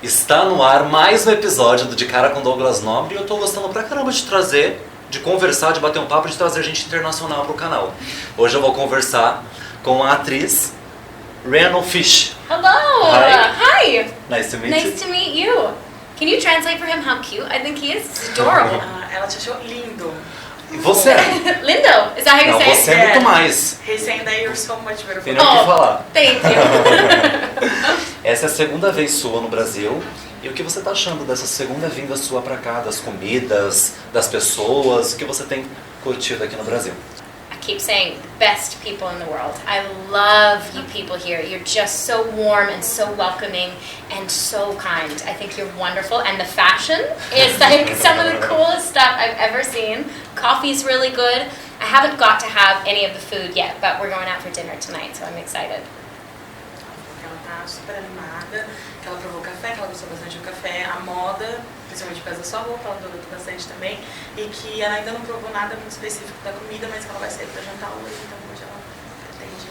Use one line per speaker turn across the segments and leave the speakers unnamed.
Está no ar mais um episódio do De Cara com Douglas Nobre e eu tô gostando pra caramba de trazer, de conversar, de bater um papo, de trazer gente internacional pro canal. Hoje eu vou conversar com a atriz Rhiannon Fish.
Hello! Hi!
Nice to meet you.
Nice to meet you. Can you translate for him how cute I think he is? It's adorable.
Ela te achou lindo.
E você?
Lindo, is that how you
Não,
say it?
você é muito mais.
He's saying that you're so much beautiful.
Tem nem o que falar.
Thank you.
Essa é a segunda vez sua no Brasil. E o que você tá achando dessa segunda vinda sua pra cá, das comidas, das pessoas, o que você tem curtido aqui no Brasil?
I keep saying best people in the world. I love you people here. You're just so warm and so welcoming and so kind. I think you're wonderful, and the fashion is like some of the coolest stuff I've ever seen. Coffee's really good. I haven't got to have any of the food yet, but we're going out for dinner tonight, so I'm excited.
Ela tá super animada, que ela provou café, que ela gostou bastante do café, a moda, principalmente por causa da sua roupa, ela adorou bastante também, e que ela ainda não provou nada muito específico da comida, mas que ela vai sair pra jantar hoje, então hoje ela pretende.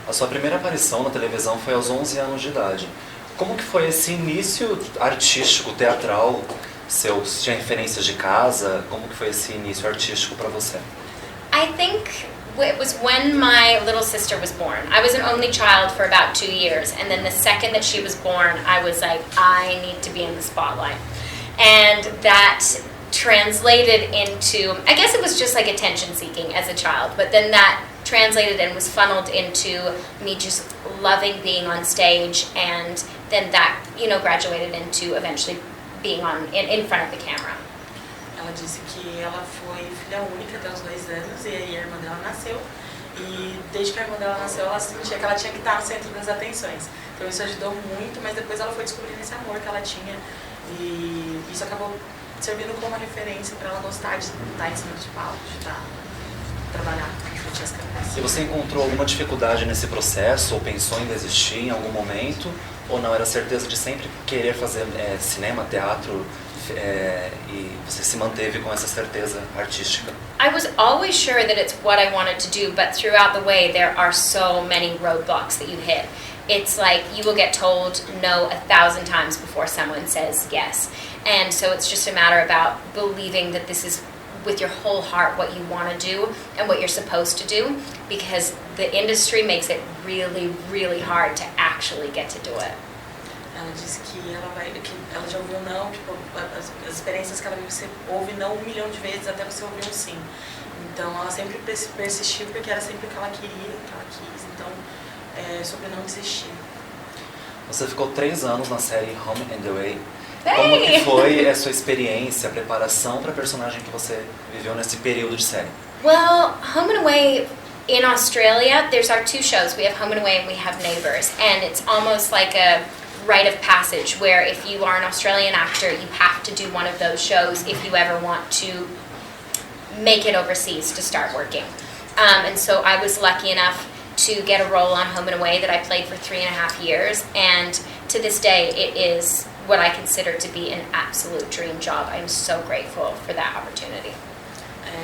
A sua primeira aparição na televisão foi aos 11 anos de idade. Como que foi esse início artístico, teatral? Você tinha referências de casa? Como que foi esse início artístico para você?
I think it was when my little sister was born. I was an only child for about 2 years, and then the second that she was born, I was like, I need to be in the spotlight. And that translated into, I guess it was just like attention seeking as a child, but then that translated and was funneled into me just loving being on stage, and then that, graduated into eventually being in front of the camera.
Ela disse que ela foi filha única até os 2 anos, e aí a irmã dela nasceu, e desde que a irmã dela nasceu, ela sentia que ela tinha que estar no centro das atenções. Então isso ajudou muito, mas depois ela foi descobrindo esse amor que ela tinha, e isso acabou servindo como uma referência para ela gostar de estar em cima de palco, de trabalhar em frente às câmeras.
E você encontrou alguma dificuldade nesse processo, ou pensou em desistir em algum momento, ou não, era certeza de sempre querer fazer cinema, teatro, e você se manteve com essa certeza artística?
I was always sure that it's what I wanted to do, but throughout the way there are so many roadblocks that you hit. It's like you will get told no 1,000 times before someone says yes. And so it's just a matter about believing that this is with your whole heart what you want to do and what you're supposed to do, because the industry makes it really, really hard to actually get to do it.
Ela disse que ela já ouviu não, tipo, as experiências que ela viu, você ouve não 1 milhão de vezes até você ouvir um sim. Então ela sempre persistiu porque era sempre o que ela queria, o que ela quis, então é sobre não desistir.
Você ficou 3 anos na série Home and Away.
Hey!
Como que foi a sua experiência, a preparação para a personagem que você viveu nesse período de série?
Well, Home and Away in Australia, there's our 2 shows. We have Home and Away and we have Neighbours, and it's almost like a rite of passage where if you are an Australian actor, you have to do one of those shows if you ever want to make it overseas to start working. And so I was lucky enough to get a role on Home and Away that I played for 3.5 years, and to this day it is what I consider to be an absolute dream job. I am so grateful for that opportunity.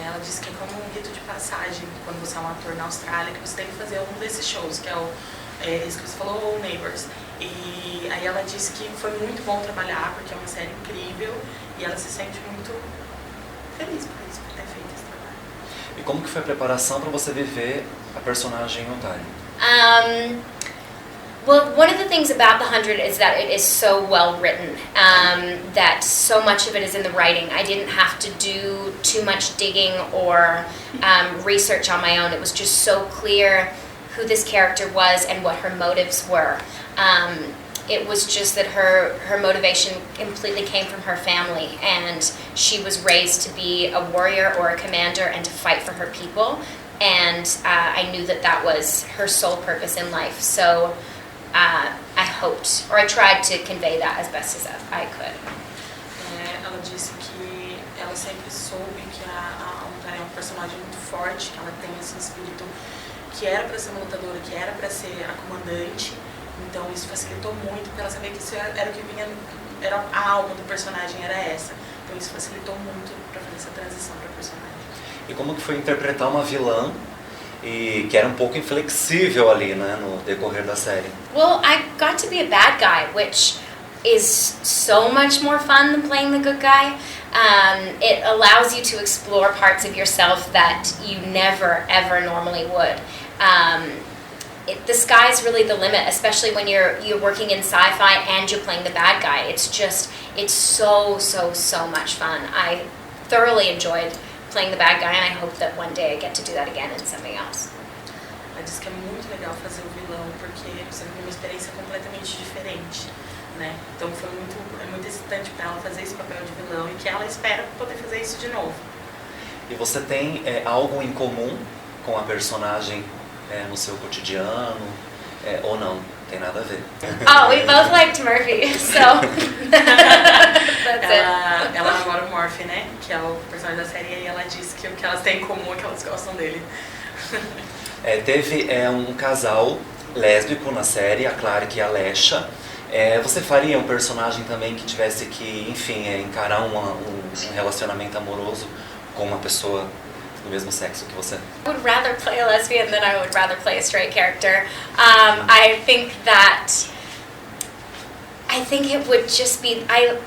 Ela disse que é como um rito de passagem quando você é um ator na Austrália, que você tem que fazer um desses shows, que é esse que você falou, ou Neighbours. E aí ela disse que foi muito bom trabalhar, porque é uma série incrível, e ela se sente muito feliz por isso, por ter feito esse trabalho.
E como que foi a preparação para você viver a personagem em Ontário?
Well, one of the things about The 100 is that it is so well written, that so much of it is in the writing. I didn't have to do too much digging or research on my own. It was just so clear who this character was and what her motives were. It was just that her motivation completely came from her family, and she was raised to be a warrior or a commander and to fight for her people, and I knew that was her sole purpose in life. So I hoped, or I tried to convey that as best as I could.
Ela disse que ela sempre soube que a Ontário é uma personagem muito forte, que ela tem esse espírito que era para ser uma lutadora, que era para ser a comandante. Então isso facilitou muito, porque ela sabia que isso era o que vinha, era a alma do personagem, era essa. Então isso facilitou muito para fazer essa transição para personagem.
E como que foi interpretar uma vilã e que era um pouco inflexível ali, né, no decorrer da série?
Well, I got to be a bad guy, which is so much more fun than playing the good guy. It allows you to explore parts of yourself that you never, ever normally would. The sky's really the limit, especially when you're working in sci-fi and you're playing the bad guy. It's so much fun. I thoroughly enjoyed playing the bad guy, and I hope that one day I get to do that again in something else.
Ela disse que é muito legal fazer o vilão, porque você tem uma experiência completamente diferente, né? Então é muito excitante para ela fazer esse papel de vilão e que ela espera poder fazer isso de novo.
E você tem algo em comum com a personagem no seu cotidiano, ou não? Tem nada a ver.
Oh, we both liked Murphy, so that's it.
Ela namora o Murphy, né? Que é o personagem da série, e ela disse que o que elas têm em comum é que elas gostam dele.
Teve um casal lésbico na série, a Clark e a Lesha. Você faria um personagem também que tivesse que, enfim, encarar um relacionamento amoroso com uma pessoa do mesmo sexo que você?
I would rather play a lesbian than I would rather play a straight character. I think it would just be, I'm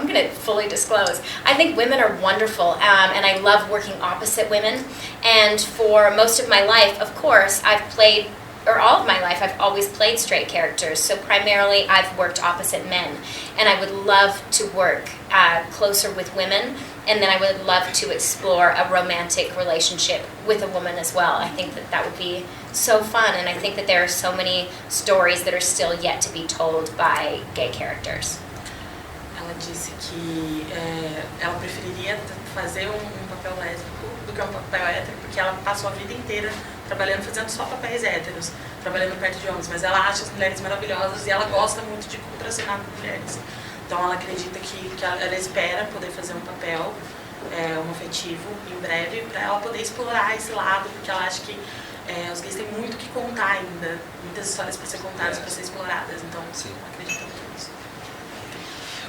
going to fully disclose. I think women are wonderful, and I love working opposite women. And for most of my life, of course, all of my life, I've always played straight characters. So primarily, I've worked opposite men. And I would love to work closer with women. And then I would love to explore a romantic relationship with a woman as well. I think that would be so fun. And I think that there are so many stories that are still yet to be told by gay characters.
Ela disse que ela preferiria fazer um papel lésbico do que um papel hétero, porque ela passou a vida inteira trabalhando, fazendo só papéis héteros, trabalhando perto de homens, mas ela acha as mulheres maravilhosas e ela gosta muito de contracenar com mulheres. Então ela acredita que ela espera poder fazer um papel homoafetivo em breve, para ela poder explorar esse lado, porque ela acha que os gays têm muito que contar ainda, muitas histórias para ser contadas, para ser exploradas, então
Sim.
ela acredita muito nisso.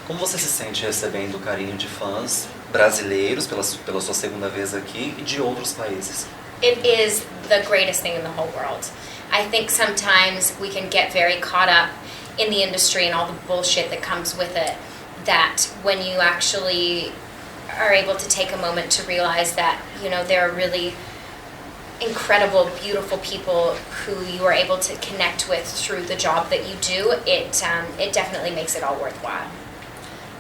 Como você se sente recebendo o carinho de fãs brasileiros pela sua segunda vez aqui e de outros países?
It is the greatest thing in the whole world. I think sometimes we can get very caught up in the industry and all the bullshit that comes with it, that when you actually are able to take a moment to realize that, there are really incredible, beautiful people who you are able to connect with through the job that you do, it definitely makes it all worthwhile.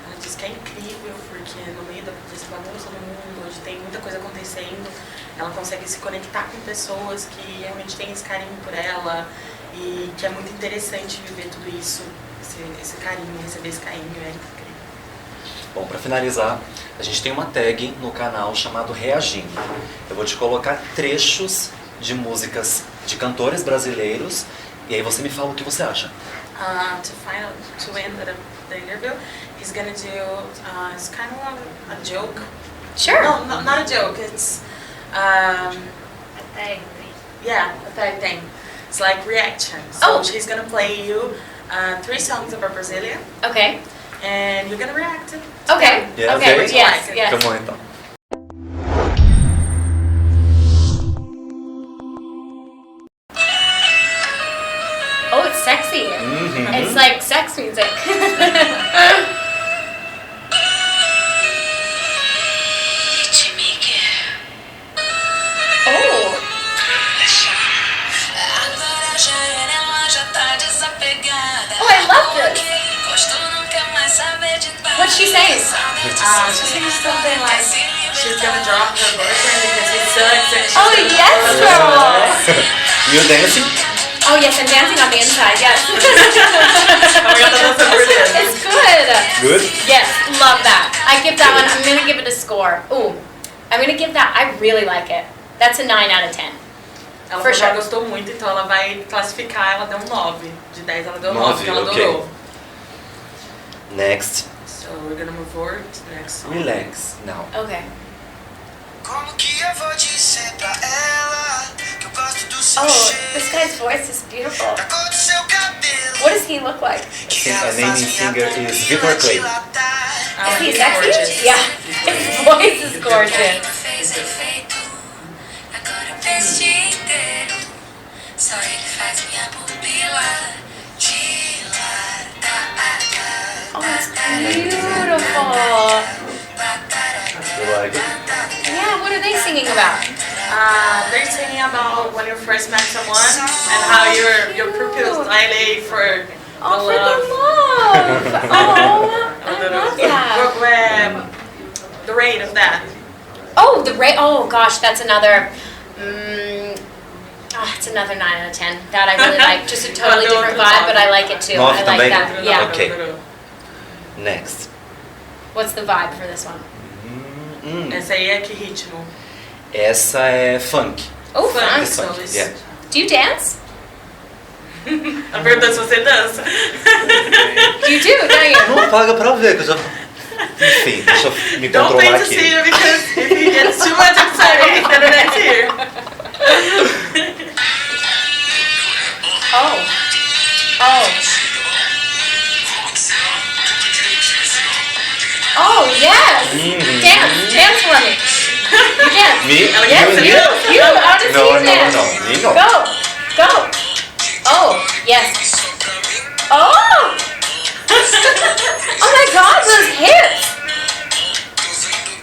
Ela diz que é incrível, porque no meio desse bagunça do mundo, onde tem muita coisa acontecendo, ela consegue se conectar com pessoas que realmente têm esse carinho por ela, e que é muito interessante viver tudo isso, esse carinho, receber esse carinho, é incrível.
Bom, para finalizar, a gente tem uma tag no canal chamado Reagindo. Eu vou te colocar trechos de músicas de cantores brasileiros e aí você me fala o que você acha.
To end the interview, he's gonna do, it's kind of a joke.
Sure.
No, not a joke, it's,
A thing.
yeah, a third thing. It's like reaction. So
Oh.
she's gonna play you 3 songs of a Brazilian,
Okay.
and you're gonna react to
Okay.
them.
Yeah,
Okay.
okay.
Yes.
Like it.
Yes.
Vamos então.
Oh, it's sexy.
Mhm.
It's like sex music. Oh. Oh, I love this. What's she saying?
She sings something like she's gonna drop her boyfriend because he sucks, and she's
Oh,
gonna
yes, girl.
You dancing?
Oh, yes, I'm dancing on the inside, yes.
Oh my God, that was brilliant.
It's good.
Good?
Yes, love that. I give that one, I'm going to give it a score. Ooh, I'm going to give that, I really like it. That's a 9 out of 10.
Ela
For
falou que ela
sure.
gostou muito, então ela vai classificar, ela deu um 9. De 10 ela deu 9,
9,
porque ela
ok.
adorou.
Next.
So we're gonna move forward to the next song.
Relax. Now.
Okay.
Como que eu vou dizer pra ela que eu gosto do seu
Oh,
cheiro,
this guy's voice is beautiful.
da cor do seu cabelo?
What does he look like?
think a naming singer is Victor Clay.
Ah,
Is he
he's
sexy?
gorgeous.
Yeah. His voice is gorgeous.
Fez efeito, agora perde inteiro. Só ele faz minha pupila dilatar.
about when you first met someone and how your pupils dilate for
Oh, for
the love.
the love. Oh, I love that.
The rate of that.
Oh, the rate. Oh gosh, that's another. It's another 9 out of 10. That I really like. Just a totally different vibe, but I like it too.
Nove
I like
também?
that. Yeah.
Okay. Next.
What's the vibe for this one?
Essa aí é que ritmo?
Essa é funk.
Oh,
Funk.
fun.
This funk,
isso.
yeah.
Do you dance?
Ela perguntou se você dança.
You do, don't you?
Não paga pra ver, que eu já... Enfim, deixa eu me
Don't
controlar
pay to
aqui.
see you because if he gets too much excited, then that's here.
Oh. Oh. Oh, yes. Dance for me. You dance.
Me?
Yes, you. I want to see
No,
you
no,
dance.
no. Me no.
Go. Oh, yes. Oh. Oh my God, those hips.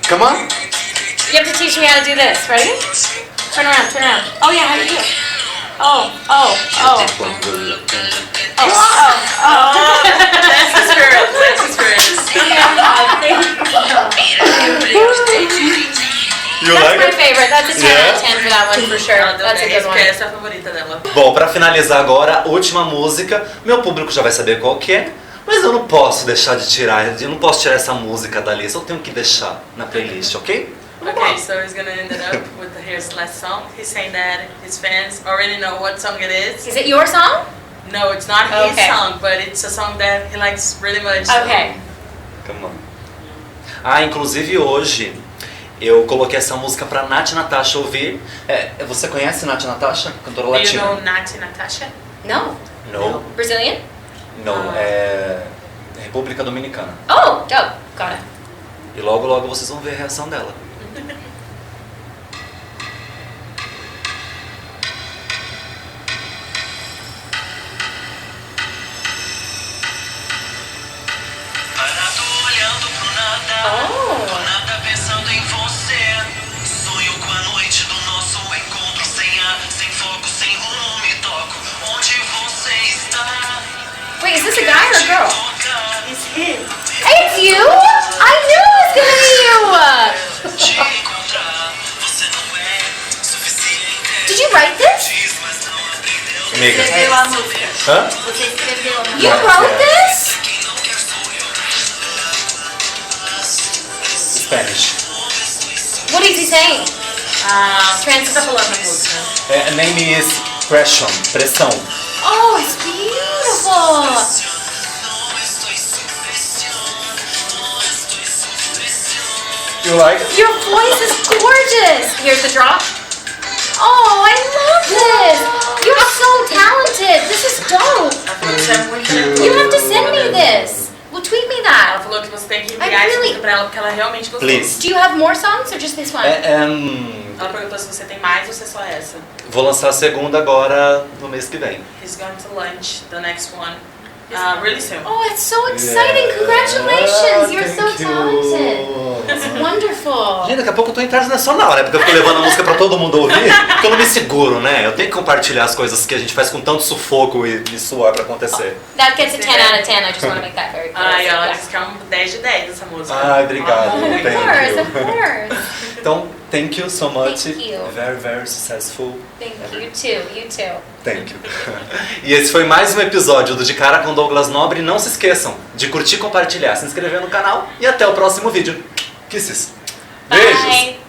Come on.
You have to teach me how to do this. Ready? Turn around. Oh yeah, how do you do it? Oh.
That's the spirit.
You
That's
like
my
it?
favorite. That's a 10 out of 10 for that one for sure.
Ela
That's a good one.
essa é a favorita dela.
Bom, pra finalizar agora, última música. Meu público já vai saber qual que é, mas eu não posso deixar de tirar, eu não posso tirar essa música da lista, eu tenho que deixar na playlist, ok?
Okay, so he's gonna end it up with his last song. He's saying that his fans already know what song it is.
Is it your song?
No, it's not his
Okay.
song, but it's a song that he likes really much. so-
Okay.
Come on. Ah, inclusive hoje eu coloquei essa música pra Nath Natasha ouvir. Você conhece Nath Natasha? Cantora
Do you
latina?
know Nath Natasha?
No.
Não,
Brazilian?
não, é República Dominicana.
Oh, dope. Got it.
E logo logo vocês vão ver a reação dela.
Parado olhando pro nada,
Oh.
nada pensando em você. Sonho com a noite do nosso encontro. Sem ar, sem foco, sem rumo, me toco. Onde você está?
Wait, is this a guy or a girl?
Tocar,
It's him.
Hey, it's you? I knew it was gonna be you.
te encontrar. Você não é suficiente.
Did you write this?
Diz, mas não aprendeu.
Amiga.
Escreveu a música.
Hã?
Você escreveu a música.
You wrote this?
Quem não quer sou eu.
Spanish.
What is he saying?
O que você tá falando na música?
Name is Pressure, pressão.
Oh, it's beautiful.
You like it?
Your voice is gorgeous. Here's the drop. Oh, I love this. You're so talented. This is dope.
Ela falou que você é muito talentoso.
You have to send me this. Well, tweet me
Ela
that.
falou que você tem que
I
enviar esse
really-
música pra ela porque ela realmente gostou.
Please.
Do you have more songs or just this one?
Ela perguntou se você tem mais ou se é só essa.
Vou lançar a segunda agora no mês que vem.
He's going to launch the next one really soon.
Oh, it's so exciting. Congratulations. You're so
Thank you.
talented. It's wonderful.
Gente, daqui a pouco eu tô internacional, né? Porque eu fico levando a música pra todo mundo ouvir, porque eu não me seguro, né? Eu tenho que compartilhar as coisas que a gente faz com tanto sufoco e suor pra acontecer.
That gets a 10 out of 10. I just want to make that very clear.
Ai, ela
Yeah.
disse que é um 10 de 10 essa música.
Ai, obrigado.
Amor.
Of
Thank
course,
you.
of course.
Então, thank you so much.
Thank you.
Very, very successful.
Thank you. You too. You too.
Thank you. E esse foi mais um episódio do De Cara com Douglas Nobre. Não se esqueçam de curtir, compartilhar, se inscrever no canal e até o próximo vídeo. Kisses. Beijos.
Bye.